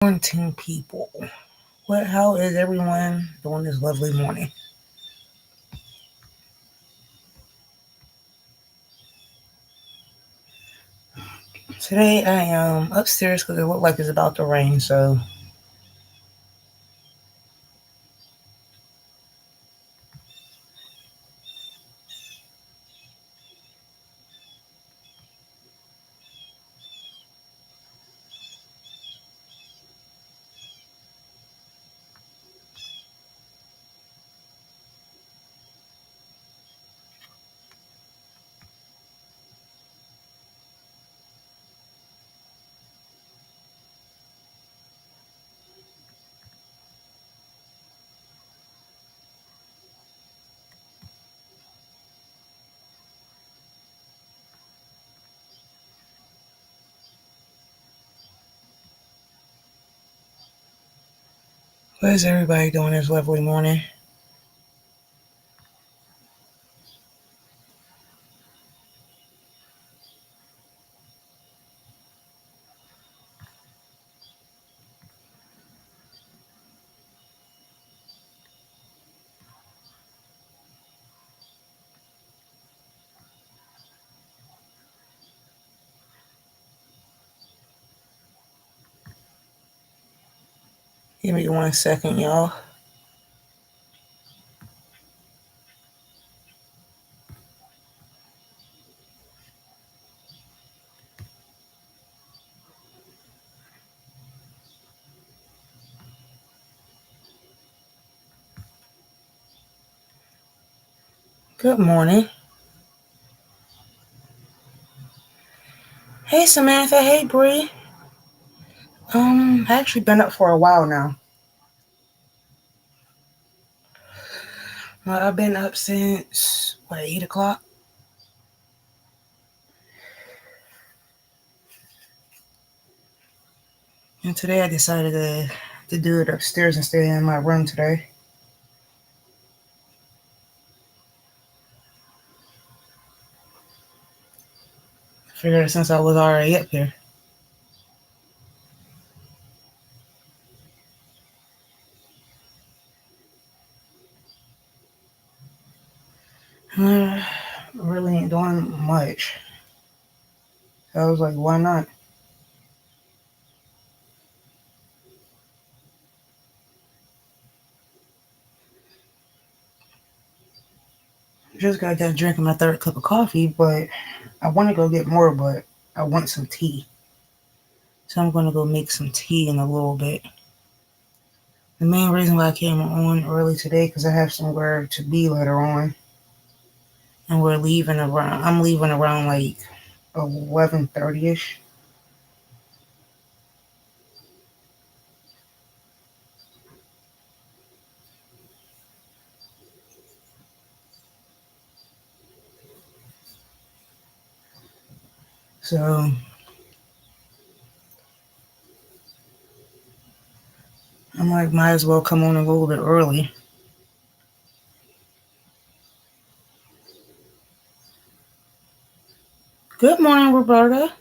Morning, people. How is everyone doing this lovely morning? Today I am upstairs because it looked like it's about to rain. So what is everybody doing this lovely morning? Give me 1 second, y'all. Good morning. Hey Samantha. Hey Bree. I actually been up for a while now. I've been up since 8 o'clock. And today I decided to do it upstairs instead of in my room today. I figured since I was already up here. Really ain't doing much. So I was like, why not? Just got done drinking my third cup of coffee, but I want to go get more, but I want some tea. So I'm going to go make some tea in a little bit. The main reason why I came on early today because I have somewhere to be later on. And I'm leaving around like 11:30ish. So I'm like, might as well come on a little bit early. Good morning, Roberta.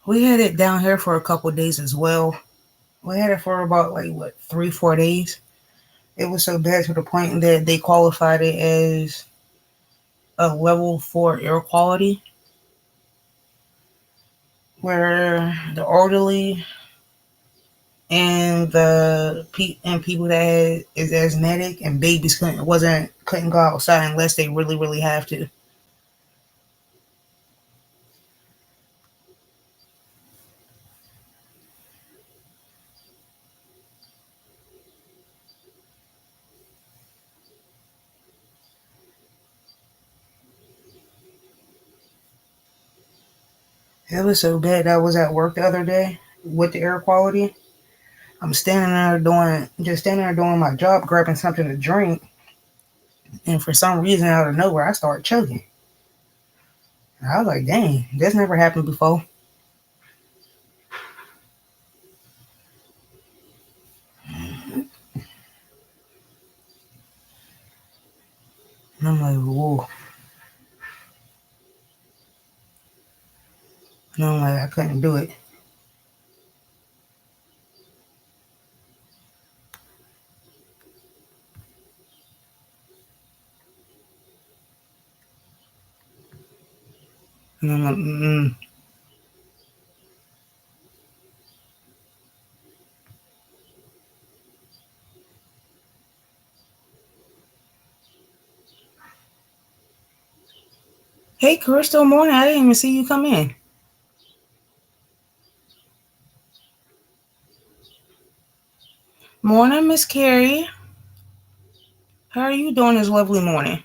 We had it down here for a couple of days as well. We had it for about 3, 4 days. It was so bad to the point that they qualified it as a level 4 air quality, where the elderly and people that is asthmatic and babies couldn't go outside unless they really really have to. It was so bad. I was at work the other day with the air quality. I'm standing there doing my job, grabbing something to drink, and for some reason out of nowhere, I started choking. And I was like, "Dang, this never happened before." And I'm like, "Whoa." And I'm like, I couldn't do it. And I'm like, Hey, Crystal, morning. I didn't even see you come in. Morning, Miss Carrie. How are you doing this lovely morning?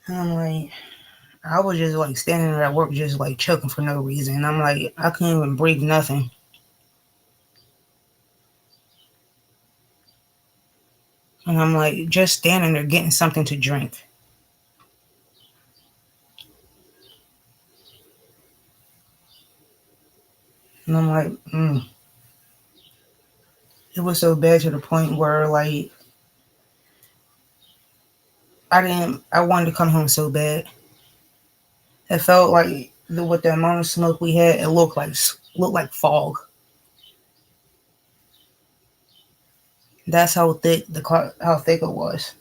And I'm like, I was just like standing there at work, just like choking for no reason. And I'm like, I couldn't even breathe nothing. And I'm like, just standing there getting something to drink. And I'm like, it was so bad to the point where like I wanted to come home so bad. It felt like with the amount of smoke we had, it looked like fog. That's how thick it was.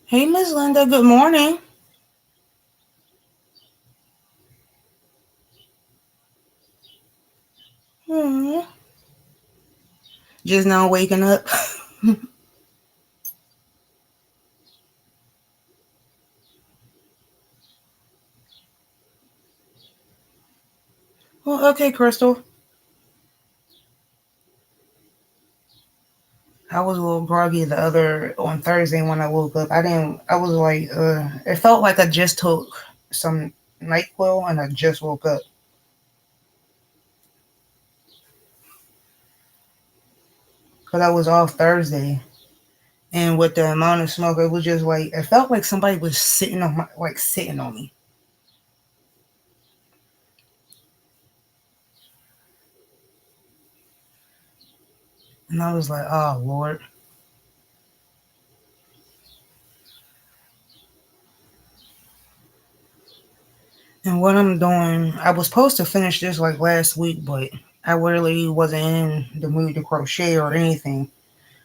Hey, Miss Linda. Good morning. Hmm. Just now waking up. Well, okay, Crystal. I was a little groggy on Thursday when I woke up. I was like, it felt like I just took some NyQuil and I just woke up. Because I was off Thursday. And with the amount of smoke, it was just like, it felt like somebody was sitting on me. And I was like, oh, Lord. And what I'm doing, I was supposed to finish this like last week, but I really wasn't in the mood to crochet or anything.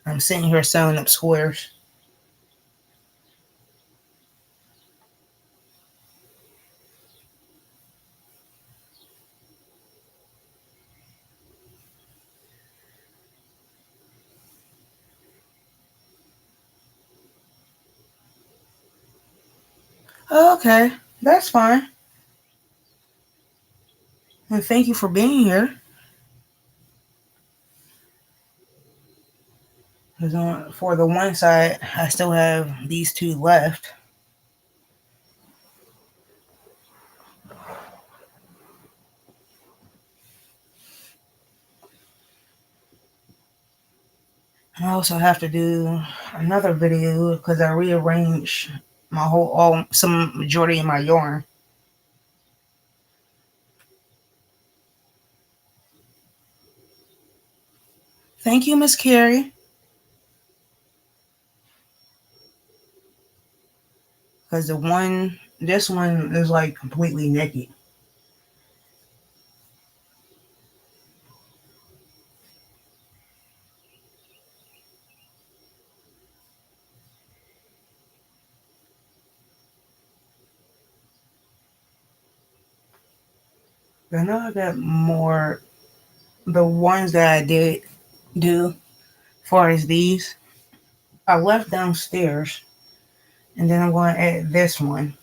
I'm sitting here sewing up squares. Oh, okay, that's fine. And thank you for being here. Because for the one side, I still have these two left. I also have to do another video because I rearranged some majority of my yarn. Thank you, Miss Carrie. Because this one is like completely naked. I know I got more. The ones that I did do, as far as these, I left downstairs, and then I'm going to add this one.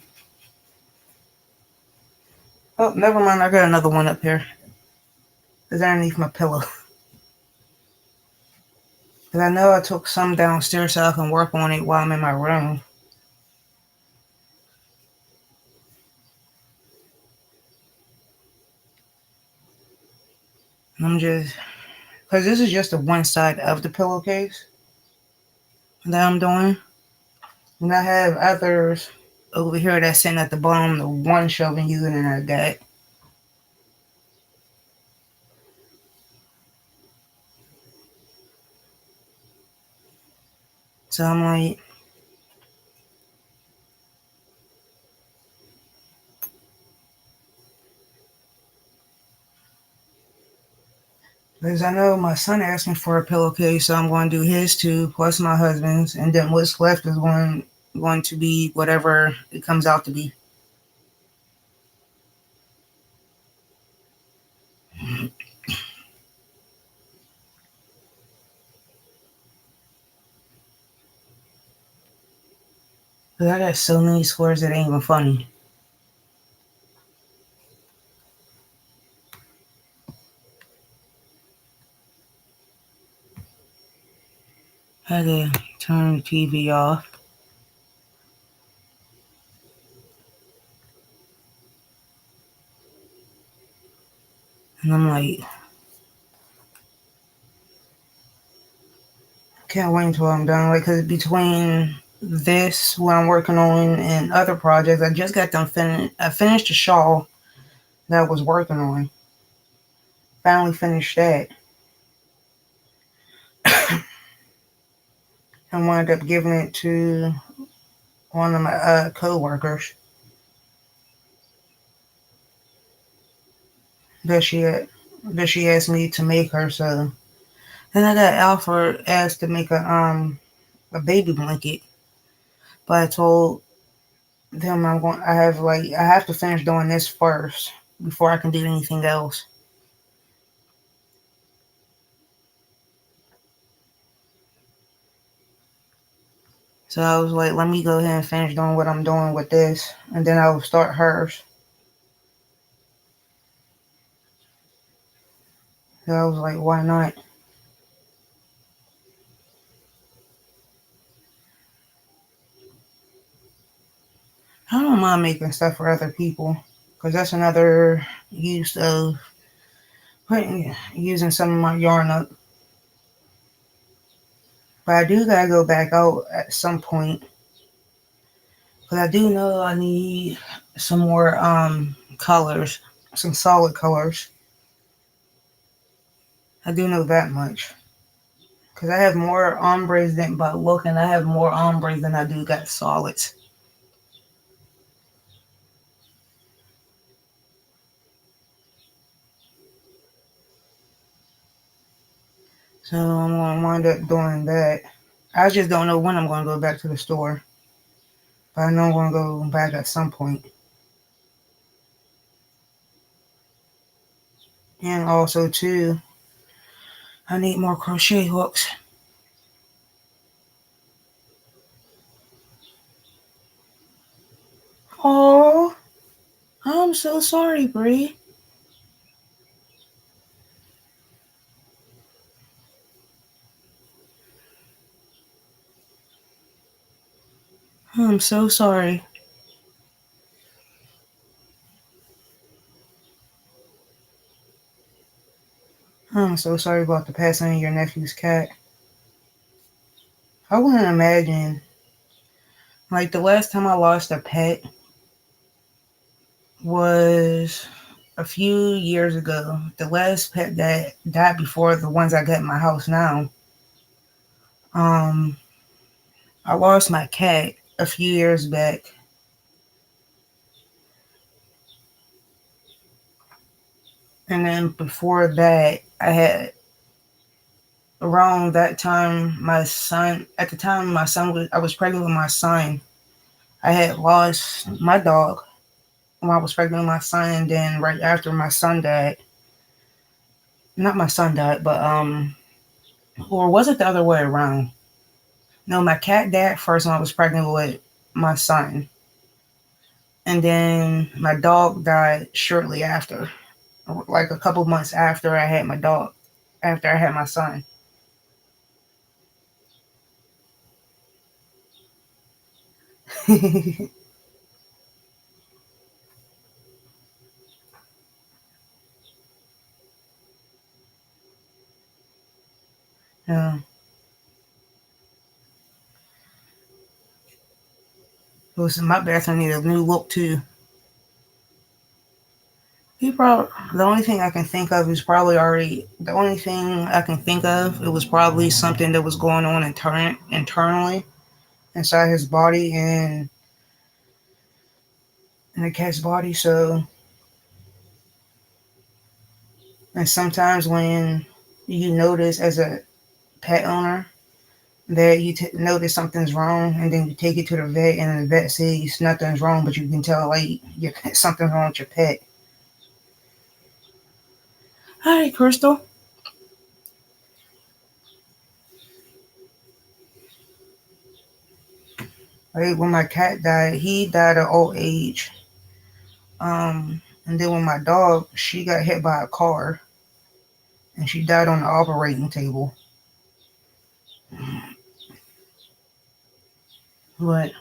Oh, never mind. I got another one up here. It's underneath my pillow. Because I know I took some downstairs so I can work on it while I'm in my room. And I'm just, because this is just the one side of the pillowcase that I'm doing. And I have others. over here that's sitting at the bottom, the one shelving unit I got. So I'm like, because I know my son asked me for a pillowcase, so I'm going to do his too, plus my husband's, and then what's left is going to be whatever it comes out to be. Cause I got so many squares that ain't even funny. I had to turn the TV off, and I'm like, can't wait until I'm done. Like, cause between this, what I'm working on, and other projects, I just got them finished. I finished the shawl that I was working on. Finally finished that. I wound up giving it to one of my co-workers that she had, that she asked me to make her. So then I got Alfred asked to make a baby blanket, but I told them I have to finish doing this first before I can do anything else. So I was like, let me go ahead and finish doing what I'm doing with this, and then I will start hers. So I was like, why not? I don't mind making stuff for other people because that's another use of using some of my yarn up. But I do gotta go back out at some point because I do know I need some more colors, some solid colors. I do know that much because I have more ombres than by looking. I have more ombres than I do got solids. So I'm gonna wind up doing that. I just don't know when I'm gonna go back to the store, but I know I'm gonna go back at some point. And also too, I need more crochet hooks. Oh, I'm so sorry, Bree. I'm so sorry. I'm so sorry about the passing of your nephew's cat. I wouldn't imagine. Like the last time I lost a pet was a few years ago. The last pet that died before the ones I got in my house now. Um, I lost my cat a few years back, and then before that, I had around that time my son. At the time, I was pregnant with my son. I had lost my dog when I was pregnant with my son, and then right after my son died, not my son died, but or was it the other way around? No, my cat died first when I was pregnant with my son, and then my dog died shortly after, like a couple months after I had my dog, after I had my son. Yeah. Listen, my bathroom need a new look too. He probably the only thing I can think of is probably already the only thing I can think of. It was probably something that was going on internally inside his body and in the cat's body. So, and sometimes when you notice as a pet owner that you notice something's wrong, and then you take it to the vet, and the vet says nothing's wrong, but you can tell like something's wrong with your pet. Hi, Crystal. Like when my cat died, he died of old age. And then when my dog, she got hit by a car, and she died on the operating table. But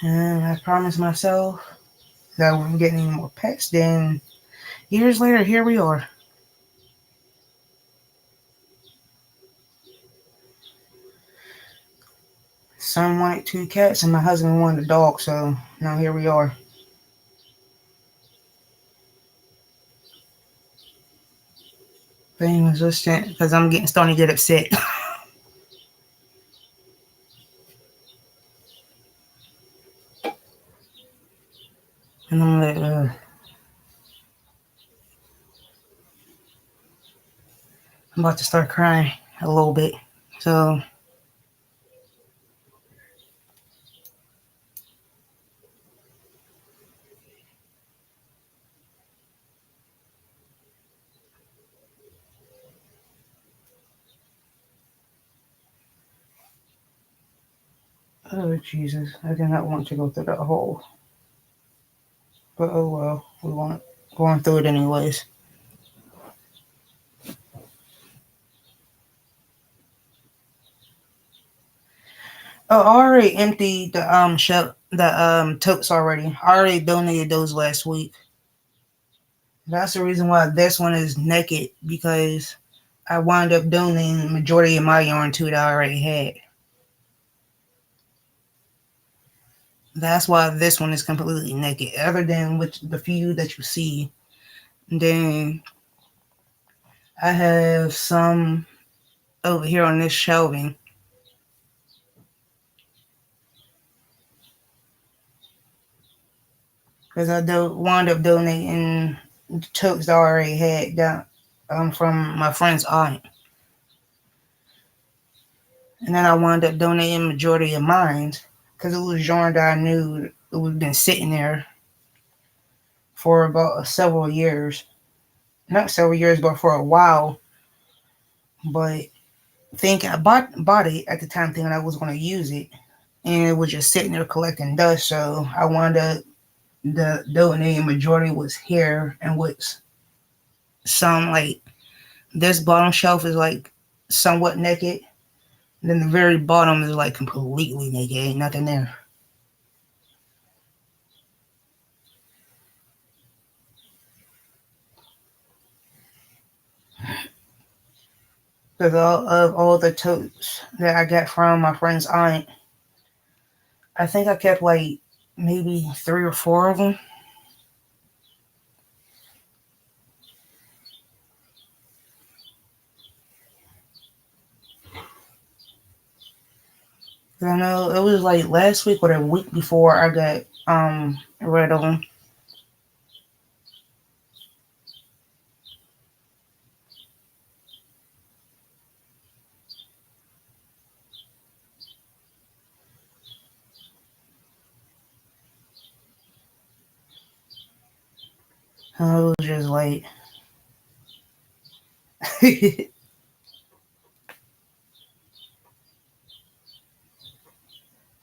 and I promised myself that I wouldn't get any more pets. Then years later, here we are. Son wanted two cats, and my husband wanted a dog. So now here we are. Being resistant because I'm getting starting to get upset, and I'm like, I'm about to start crying a little bit. So oh Jesus, I did not want to go through that hole. But oh well, we want going through it anyways. Oh, I already emptied the totes already. I already donated those last week. That's the reason why this one is naked because I wound up donating the majority of my yarn to that I already had. That's why this one is completely naked, other than with the few that you see. And then I have some over here on this shelving because wound up donating the totes I already had down from my friend's aunt. And then I wound up donating majority of mine because it was yarn that I knew it was been sitting there for about several years. Not several years, but for a while. But thinking I bought it at the time thinking I was going to use it. And it was just sitting there collecting dust. So I wound up the donating majority was here and what's some like this bottom shelf is like somewhat naked. And then the very bottom is like completely naked. Ain't nothing there. Because all the totes that I got from my friend's aunt, I think I kept like maybe 3 or 4 of them. I know it was like last week or the week before I got rid of them. It was just like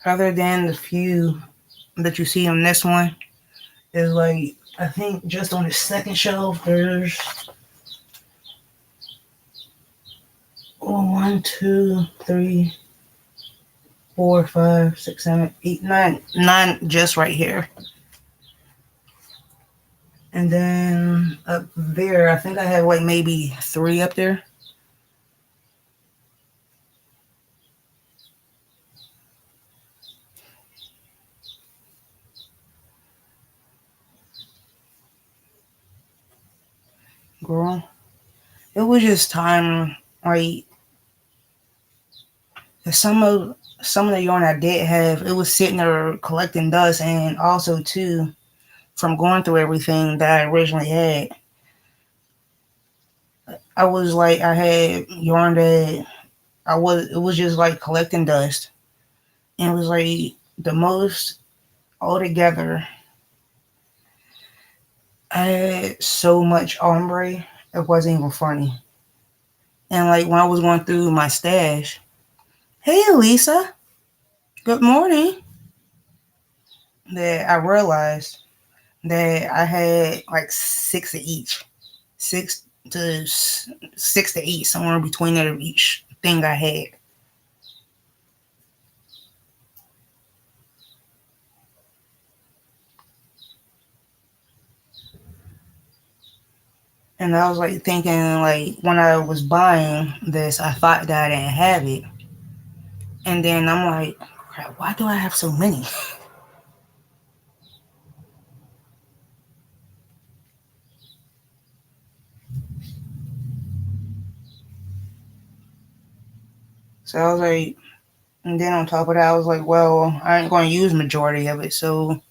other than the few that you see on this one is like I think just on the second shelf there's 1, 2, 3, 4, 5, 6, 7, 8, 9 just right here. And then up there, I think I have like maybe 3 up there. girl. It was just time. Like some of the yarn I did have, it was sitting there collecting dust, and also too from going through everything that I originally had. I was like I had yarn that it was just like collecting dust, and it was like the most altogether. I had so much ombre, it wasn't even funny. And like when I was going through my stash, hey Lisa, good morning. That I realized that I had like six of each, six to 6 to 8, somewhere in between there of each thing I had. And I was like thinking, like when I was buying this, I thought that I didn't have it, and then I'm like, crap, why do I have so many? So I was like, and then on top of that, I was like, well, I ain't going to use majority of it, so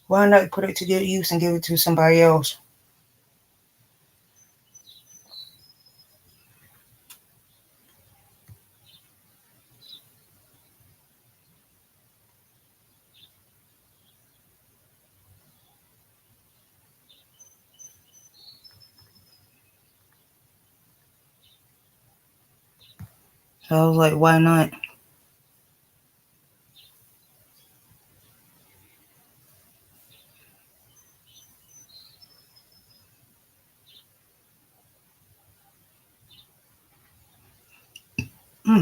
why not put it to good use and give it to somebody else? So I was like, why not?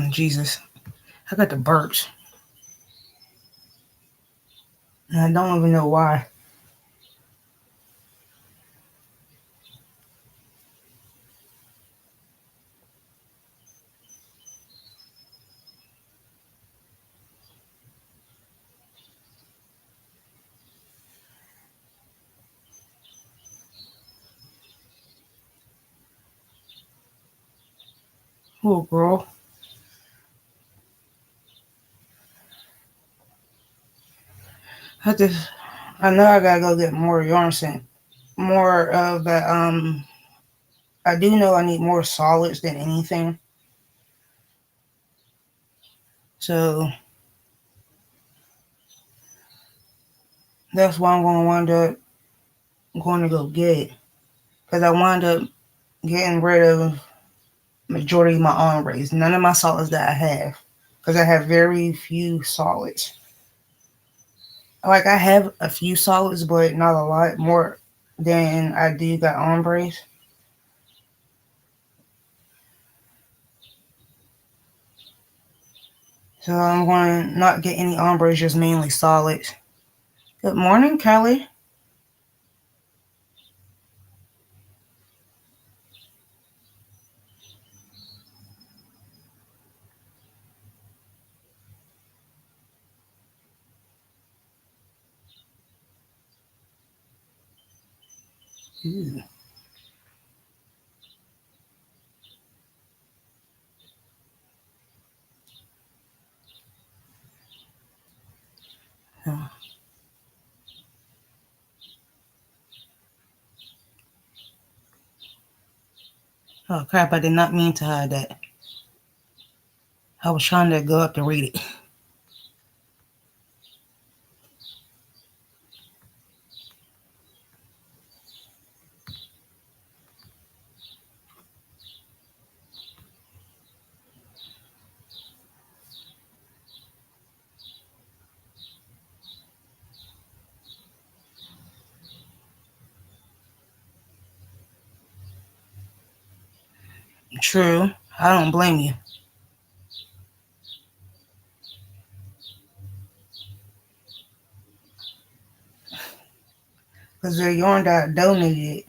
Jesus, I got the burps, and I don't even know why. Oh, girl, I just, I know I gotta go get more yarn scent, more of the. I do know I need more solids than anything, so that's why I'm gonna wind up going to go get, because I wind up getting rid of majority of my ombres, none of my solids that I have, because I have very few solids. Like I have a few solids, but not a lot more than I do got ombres. So I'm going to not get any ombres, just mainly solids. Good morning, Kelly. Ooh. Oh, oh, crap, I did not mean to hide that. I was trying to go up to read it. True, I don't blame you. Because the yarn that I donated,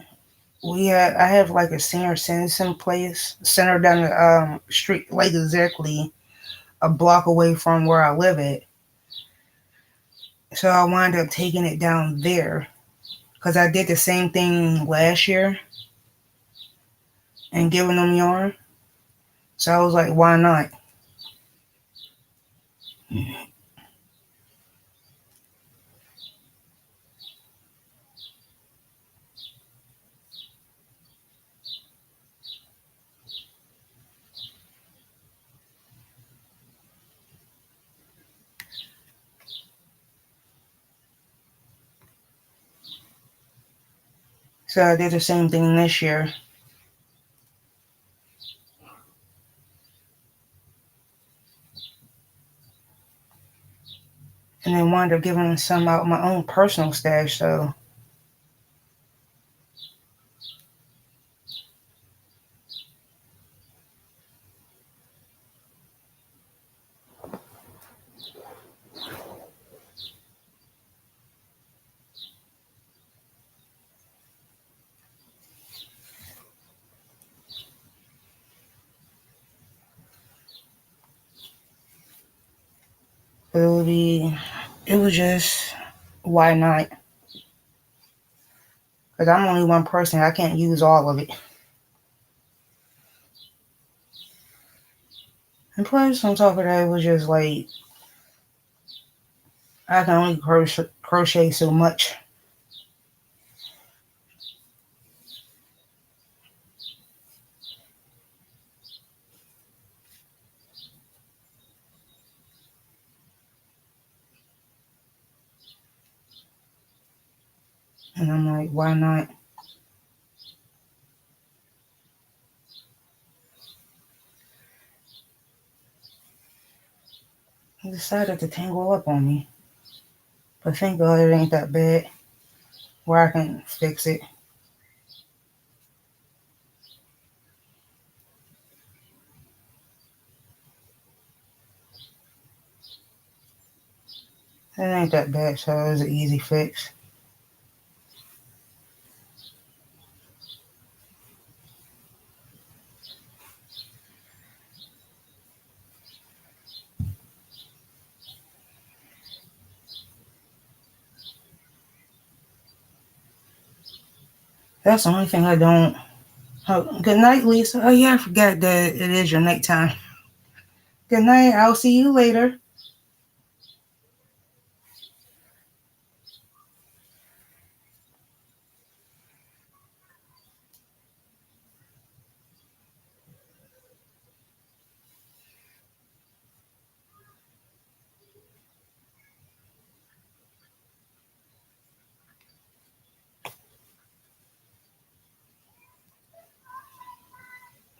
I have like a senior citizen place, center down the street, like exactly a block away from where I live at. So I wound up taking it down there because I did the same thing last year. and giving them yarn. So I was like, why not? So I did the same thing this year. And then wound up giving some out my own personal stash. So it was just, why not? Because I'm only one person. I can't use all of it. And plus, on top of that, it was just like, I can only crochet so much. And I'm like, why not? He decided to tangle up on me. But thank God it ain't that bad where I can fix it. It ain't that bad, so it was an easy fix. That's the only thing I don't. Oh, good night, Lisa. Oh, yeah, I forgot that it is your nighttime. Good night. I'll see you later.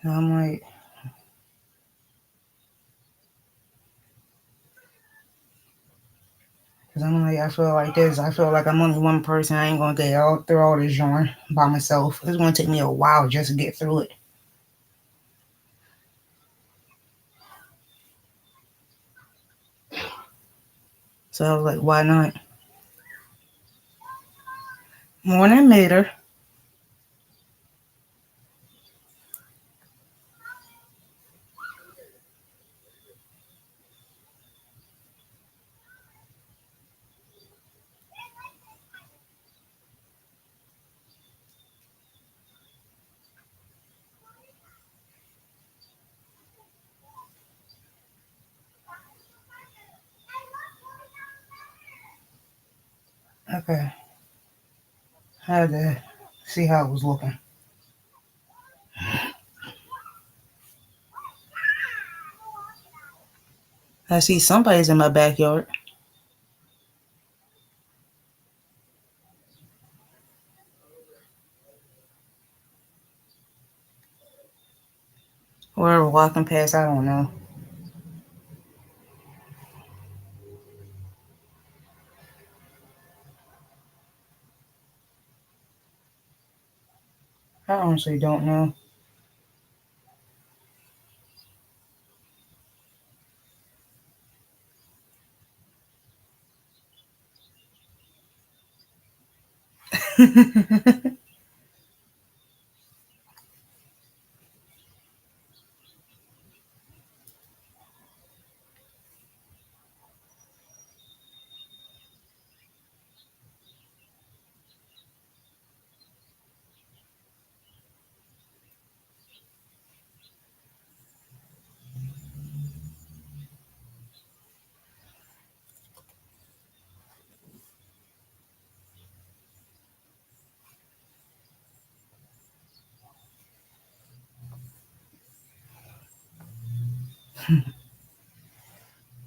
And I'm like, because I'm like, I feel like this. I feel like I'm only one person. I ain't going to get all through all this yarn by myself. It's going to take me a while just to get through it. So I was like, why not? Morning, Mater. Okay. I had to see how it was looking. I see somebody's in my backyard. Or walking past, I don't know. I honestly don't know.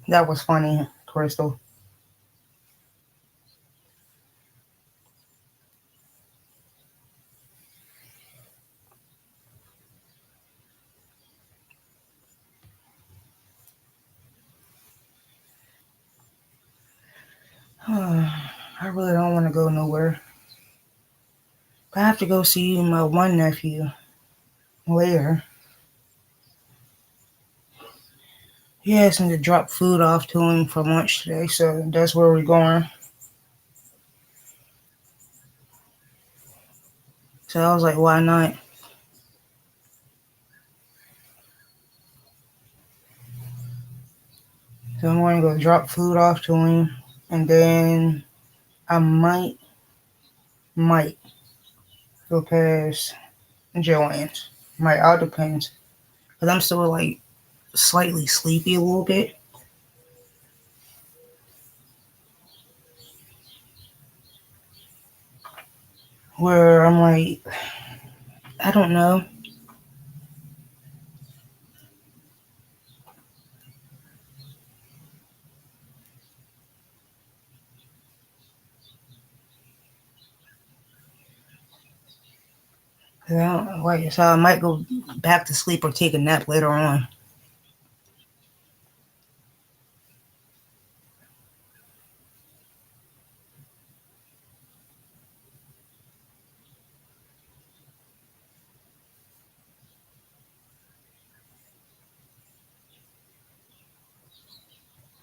That was funny, Crystal. I really don't want to go nowhere. I have to go see my one nephew later. He asked me to drop food off to him for lunch today, so that's where we're going. So I was like, why not? So I'm going to go drop food off to him, and then I might go past Joanne's. Might, all depends. Cause I'm still like slightly sleepy a little bit. Where I'm like, I don't know. I don't like, so I might go back to sleep or take a nap later on.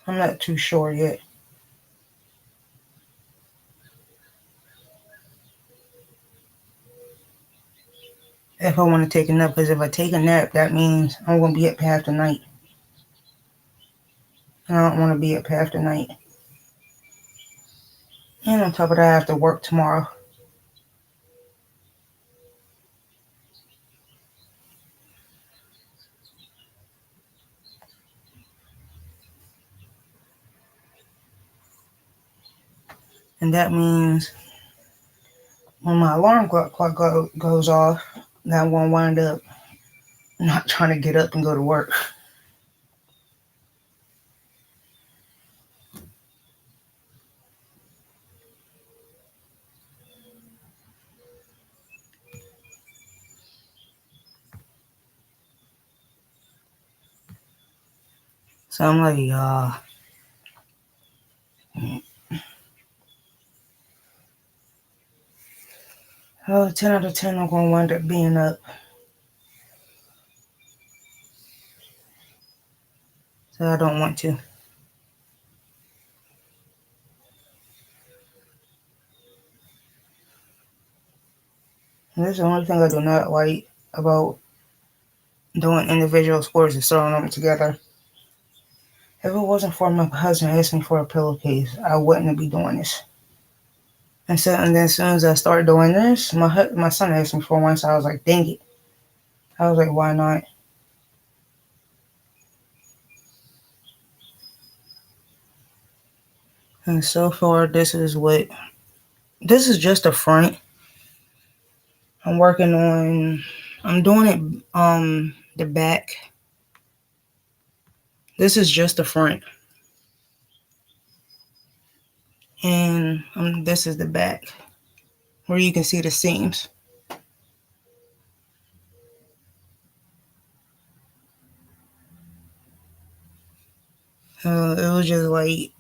I'm not too sure yet if I want to take a nap. Because if I take a nap, that means I'm gonna be up half the night, and I don't want to be up half the night. And on top of that, I have to work tomorrow. And that means when my alarm clock goes off, that I'm gonna wind up not trying to get up and go to work. So I'm like, 10 out of 10, I'm gonna wind up being up. So I don't want to. And this is the only thing I do not like about doing individual sports is throwing them together. If it wasn't for my husband asking for a pillowcase, I wouldn't be doing this. And then as soon as I started doing this, my son asked me for one, so I was like, dang it. I was like, why not? And so far, this is just a front. I'm working on, I'm doing it, the back. This is just the front. And this is the back, where you can see the seams. It was just like,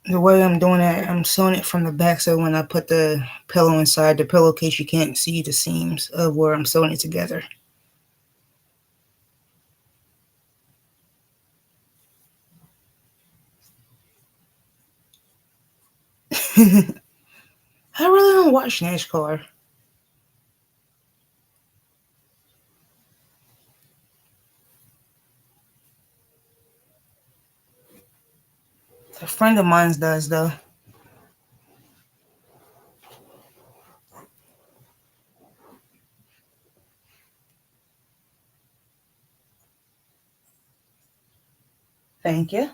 the way I'm doing it, I'm sewing it from the back, so when I put the pillow inside the pillowcase, you can't see the seams of where I'm sewing it together. I really don't watch NASCAR. A friend of mine does, though. Thank you.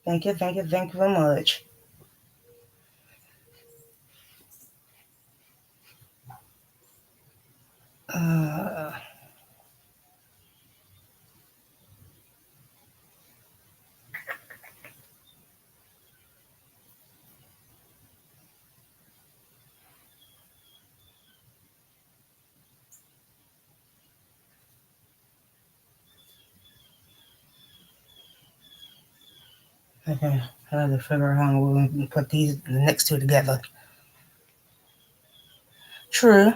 Thank you, thank you, thank you very much. Uh, Okay, I have to figure out how we're going to put these the next two together. True.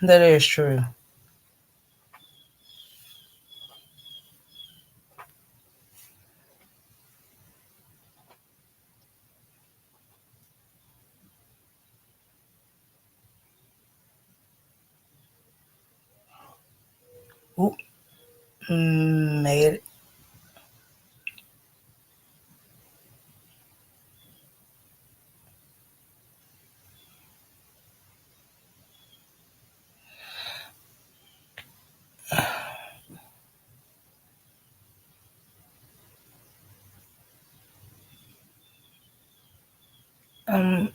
That is true. Oop, made it. Um,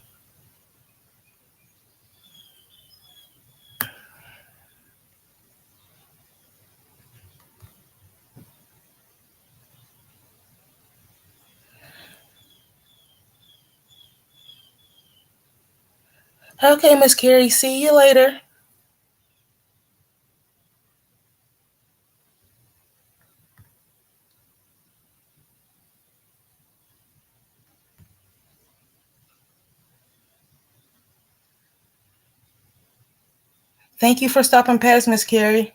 okay, Miss Carrie, see you later. Thank you for stopping past, Miss Carrie.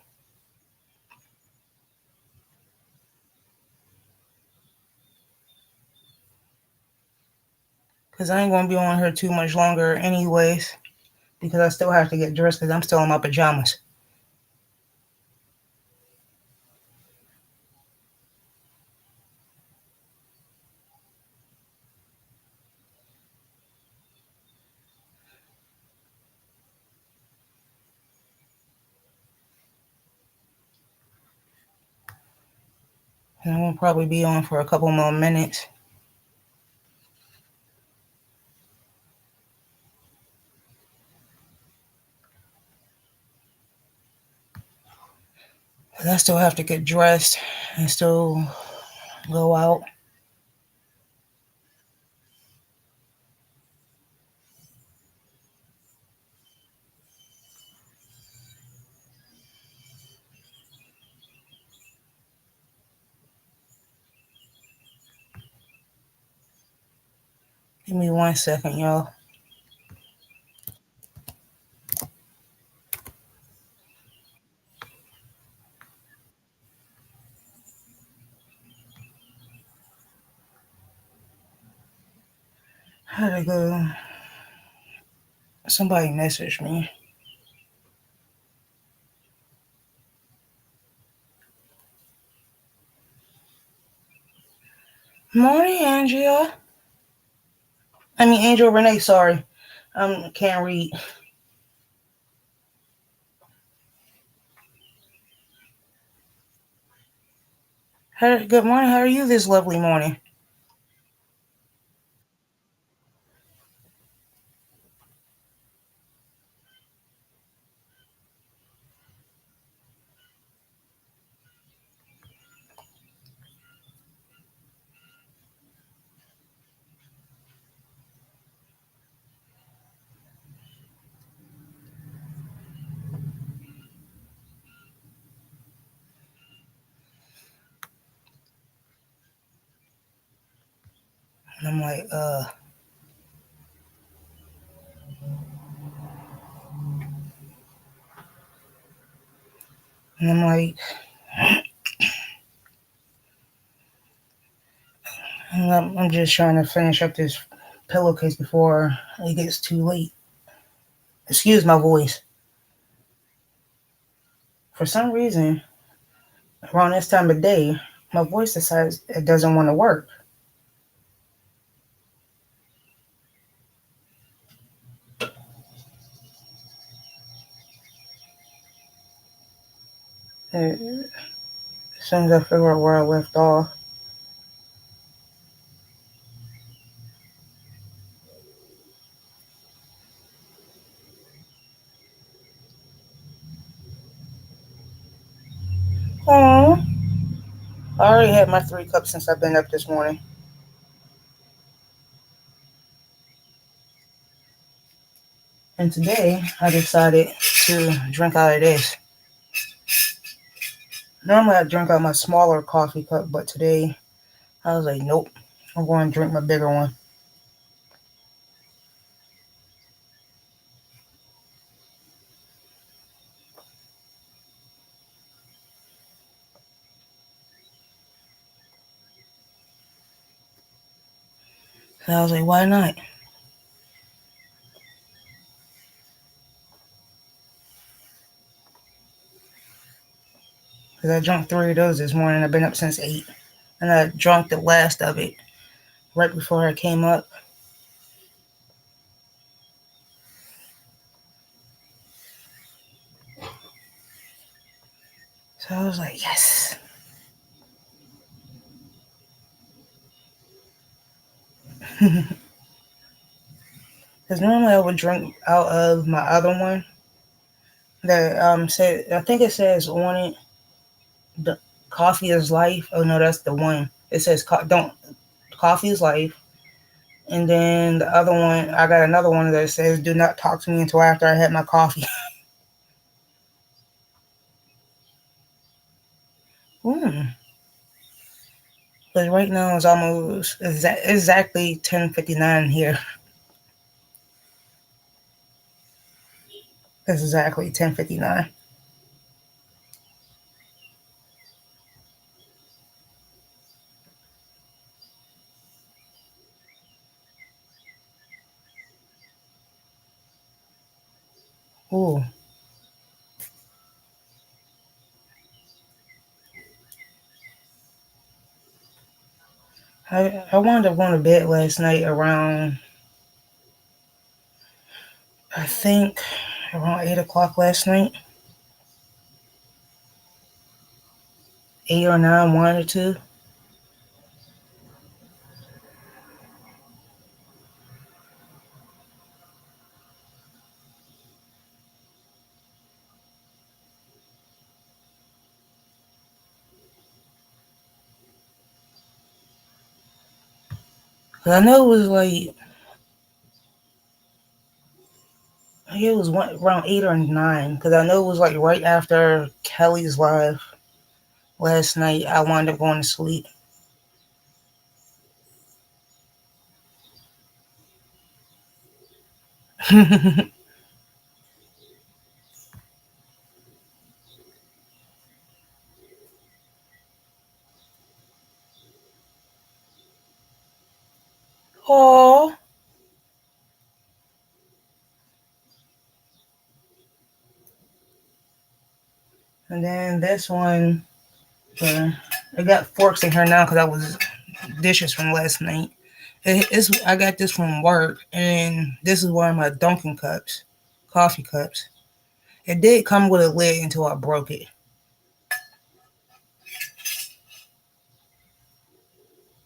Because I ain't going to be on here too much longer, anyways. Because I still have to get dressed because I'm still in my pajamas. And I will probably be on for a couple more minutes. Because I still have to get dressed and still go out. Give me 1 second, y'all. How to go? Somebody messaged me. Morning, Angela. I mean, Angel Renee, sorry. Can't read. Good morning. How are you this lovely morning? And I'm like, and I'm like, I'm just trying to finish up this pillowcase before it gets too late. Excuse my voice. For some reason, around this time of day, my voice decides it doesn't want to work. As soon as I figure out where I left off, oh, I already had my 3 cups since I've been up this morning. And today I decided to drink out of this. Normally I drink out of my smaller coffee cup, but today I was like, nope, I'm going to drink my bigger one. So I was like, why not? Because I drank 3 of those this morning. I've been up since 8. And I drank the last of it right before I came up. So I was like, yes. Because normally I would drink out of my other one that said, I think it says on it, the coffee is life. Oh no, that's the one. It says don't coffee is life. And then the other one, I got another one that says do not talk to me until after I had my coffee. Because right now it's almost exactly 10:59 here. It's exactly 10:59. Ooh, I wound up going to bed last night around, I think, around 8 o'clock last night. 8 or 9, one or two. Cause I know it was like, it was around 8 or 9. Cause I know it was like right after Kelly's live last night. I wound up going to sleep. Oh, and then this one, I got forks in here now because I was dishes from last night. I got this from work, and this is one of my Dunkin' cups, coffee cups. It did come with a lid until I broke it.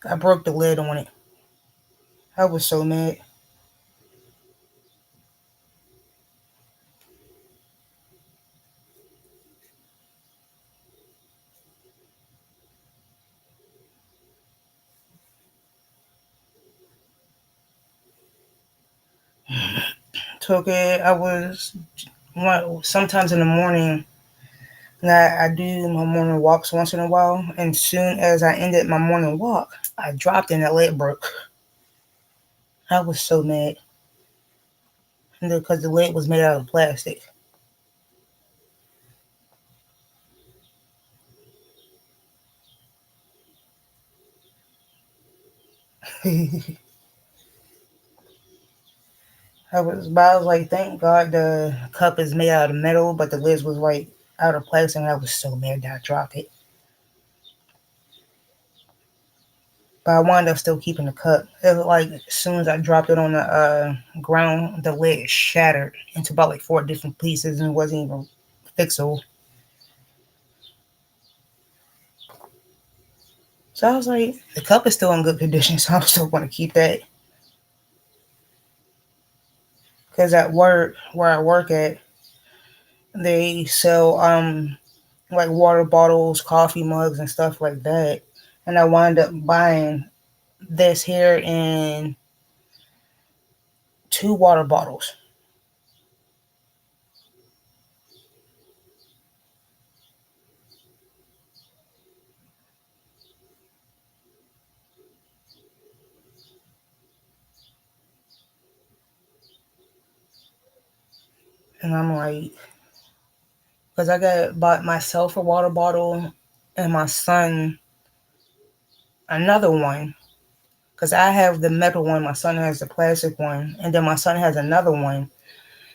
I broke the lid on it. I was so mad. Took it. I was sometimes in the morning. That I do my morning walks once in a while, and soon as I ended my morning walk, I dropped and the lid broke. I was so mad because the lid was made out of plastic. I was like, thank God the cup is made out of metal, but the lid was like out of plastic, and I was so mad that I dropped it. But I wound up still keeping the cup. It was like as soon as I dropped it on the ground, the lid shattered into about like 4 different pieces, and it wasn't even fixable. So I was like, the cup is still in good condition, so I'm still going to keep that. Because at work, where I work at, they sell like water bottles, coffee mugs, and stuff like that. And I wound up buying this here in 2 water bottles. And I'm like, because I got bought myself a water bottle and my son another one. Because I have the metal one, my son has the plastic one, and then my son has another one.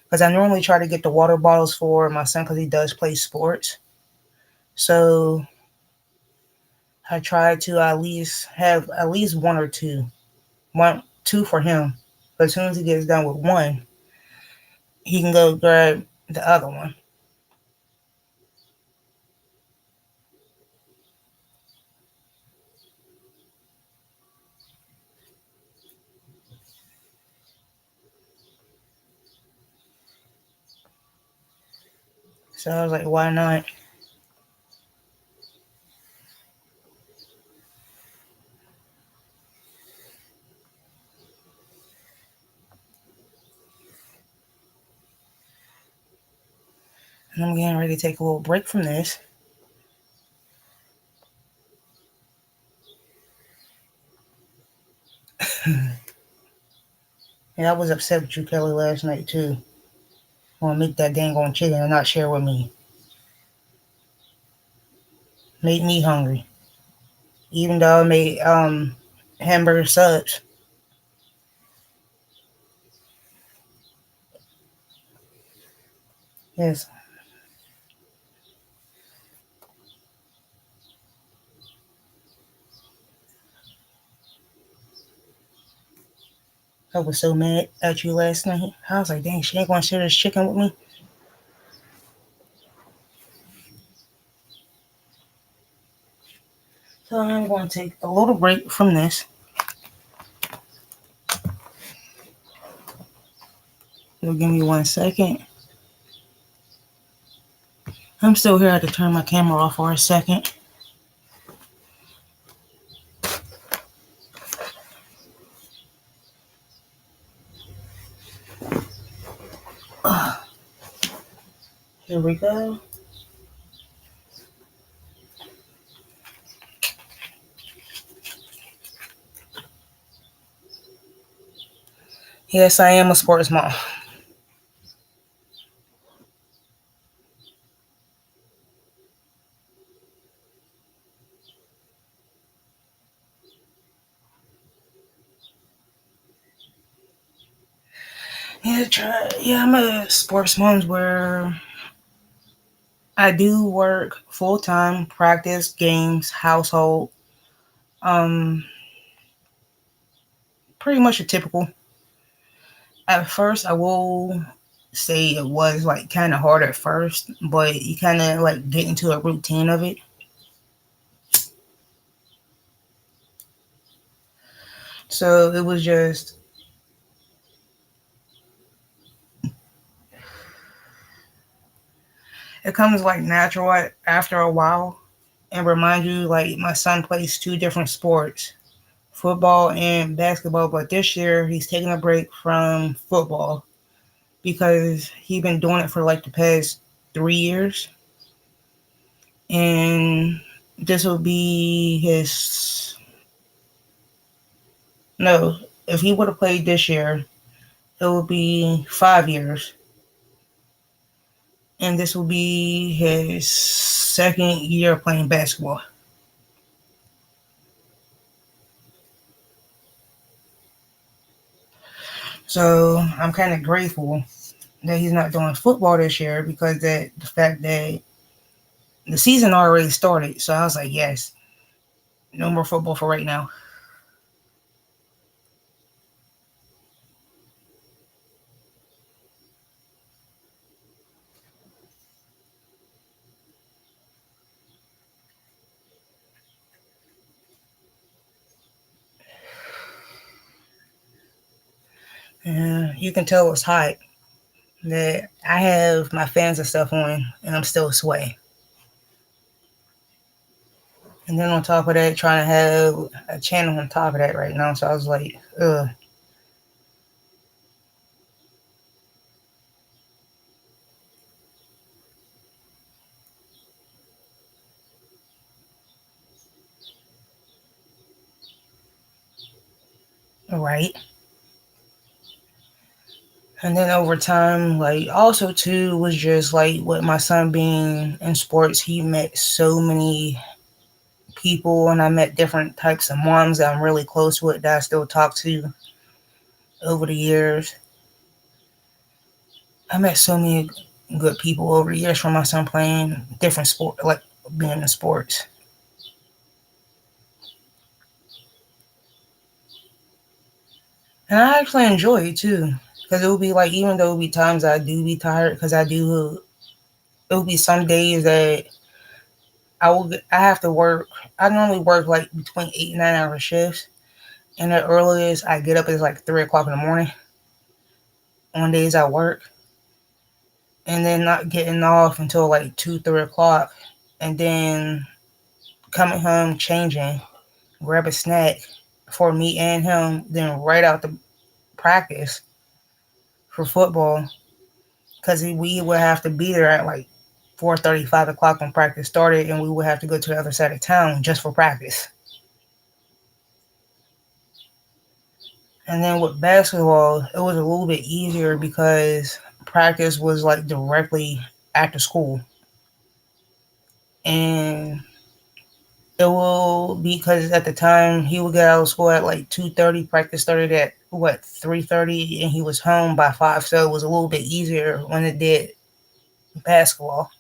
Because I normally try to get the water bottles for my son because he does play sports. So I try to at least have at least one or two, one, two for him. But as soon as he gets done with one, he can go grab the other one. So I was like, why not? And I'm getting ready to take a little break from this. And I was upset with you, Kelly, last night too. Want to make that dang on chicken and not share with me. Made me hungry. Even though I made hamburger subs. Yes, I was so mad at you last night. I was like, dang, she ain't gonna share this chicken with me. So I'm going to take a little break from this. So give me 1 second. I'm still here. I had to turn my camera off for a second. Here we go. Yes, I am a sports mom. Yeah, I'm a sports mom where I do work full time, practice, games, household. Um, Pretty much a typical. At first, I will say it was like kind of hard at first, but you kind of like get into a routine of it. So it was just, it comes like natural after a while and remind you like my son plays two different sports, football and basketball, but this year he's taking a break from football because he's been doing it for like the past 3 years. And this will be his, no, if he would have played this year, it will be 5 years. And this will be his second year playing basketball. So I'm kind of grateful that he's not doing football this year because that the fact that the season already started. So I was like, yes, no more football for right now. You can tell it's hot that I have my fans and stuff on and I'm still sweating. And then on top of that, trying to have a channel on top of that right now. So I was like, ugh. Right. And then over time, like also too was just like with my son being in sports, he met so many people, and I met different types of moms that I'm really close with that I still talk to over the years. I met so many good people over the years from my son playing different sport, like being in sports. And I actually enjoy it too. Because it will be like, even though it will be times I do be tired, because it will be some days that I have to work. I normally work like between 8 and 9 hour shifts. And the earliest I get up is like 3 o'clock in the morning on days I work. And then not getting off until like 2, 3 o'clock. And then coming home, changing, grab a snack for me and him, then right out to practice for football, because we would have to be there at like 4:30, 5 o'clock when practice started, and we would have to go to the other side of town just for practice. And then with basketball, it was a little bit easier because practice was like directly after school, and it will be because at the time he would get out of school at like 2:30. Practice started at what 3:30, and he was home by 5. So it was a little bit easier when it did basketball.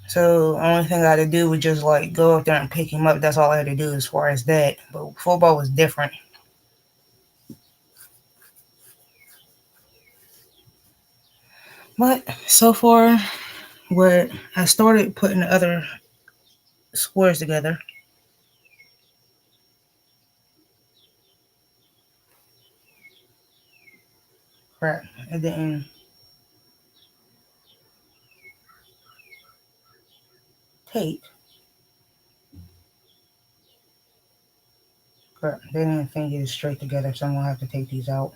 So the only thing I had to do was just like go up there and pick him up. That's all I had to do as far as that. But football was different. But so far, what I started putting the other squares together. Crap, it didn't take. Crap, they didn't think it straight together, so I'm gonna have to take these out.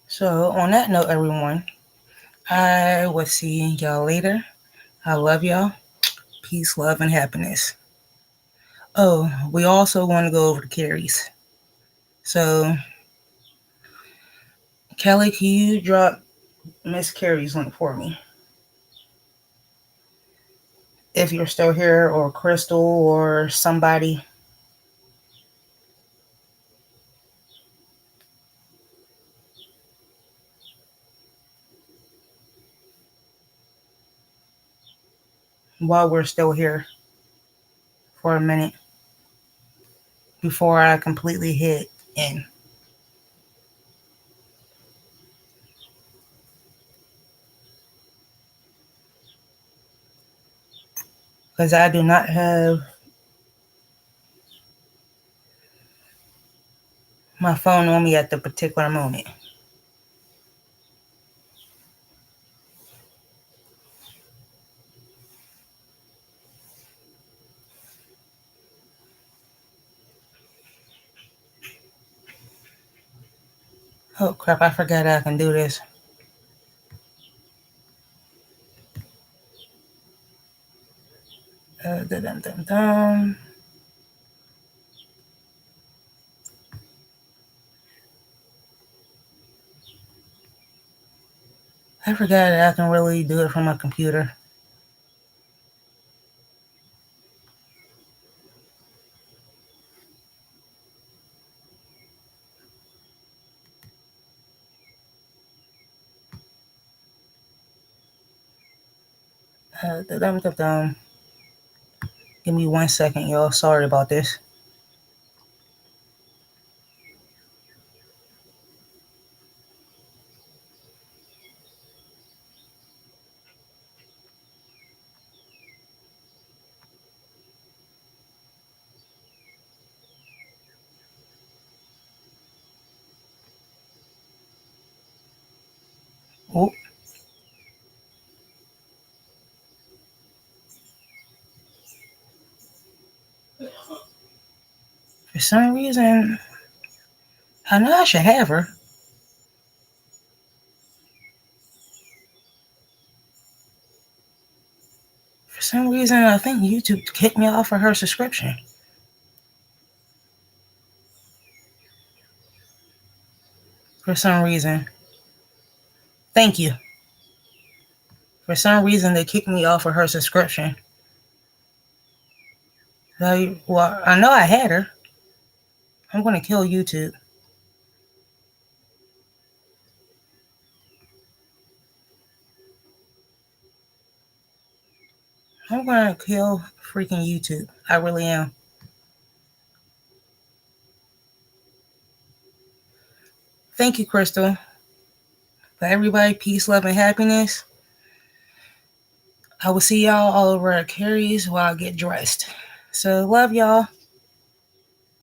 So on that note, everyone, I will see y'all later. I love y'all. Peace, love, and happiness. Oh, we also want to go over the carries. So, Kelly, can you drop Miss Carrie's link for me? If you're still here, or Crystal, or somebody. While we're still here for a minute before I completely hit in. Because I do not have my phone on me at the particular moment. Oh crap, I forgot I can do this. Dum, dum, dum. I forgot that I can really do it from my computer. Dum, dum, dum. Give me 1 second, y'all. Sorry about this. Oh, for some reason, I know I should have her. For some reason, I think YouTube kicked me off of her subscription. For some reason. Thank you. For some reason, they kicked me off of her subscription. So, well, I know I had her. I'm going to kill YouTube. I'm going to kill freaking YouTube. I really am. Thank you, Crystal. For everybody, peace, love, and happiness. I will see y'all all over at Carrie's while I get dressed. So, love y'all.